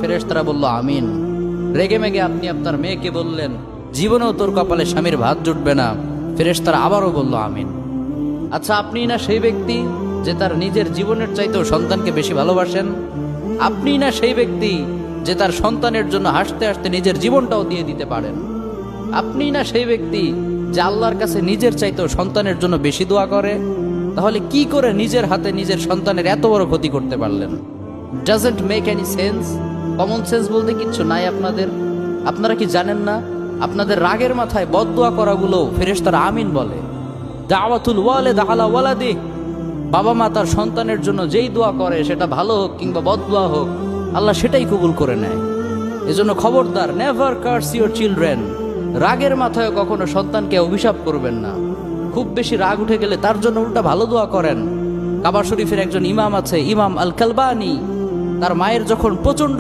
ফেরেশতারা বলল আমিন। রেগে মেগে আপনি আপনার মেয়েকে বললেন জীবনেও তোর কপালে স্বামীর ভাত জুটবে না, ফেরেশতারা আবারও বলল আমিন। আচ্ছা, আপনি না সেই ব্যক্তি যে তার নিজের জীবনের চাইতেও সন্তানকে বেশি ভালোবাসেন? আপনি না সেই ব্যক্তি যে তার সন্তানের জন্য হাসতে হাসতে নিজের জীবনটাও দিয়ে দিতে পারেন? আপনি না সেই ব্যক্তি যে আল্লাহর কাছে নিজের চাইতেও সন্তানের জন্য বেশি দোয়া করে? তাহলে কি করে নিজের হাতে নিজের সন্তানের এত বড় ক্ষতি করতে পারলেন? Doesn't make any sense. Common sense বলতে কিচ্ছু নাই আপনাদের? আপনারা কি জানেন না আপনাদের রাগের মাথায় বদদোয়া করাগুলো ফেরেশতারা আমিন বলে? দাওয়াতুল ওয়ালিদ আলা ওয়ালাদি, বাবা মা তার সন্তানের জন্য যেই দোয়া করে সেটা ভালো হোক কিংবা বদদোয়া হোক, আল্লাহ সেটাই কবুল করে নেয়। এজন্য খবরদার, নেভার কার্স ইউর চিলড্রেন। রাগের মাথায় কখনো সন্তানকে অভিশাপ করবেন না। খুব বেশি রাগ উঠে গেলে তার জন্য উল্টা ভালো দোয়া করেন। কাবা শরীফের একজন ইমাম আছে, ইমাম আল কালবানি, তার মায়ের যখন প্রচন্ড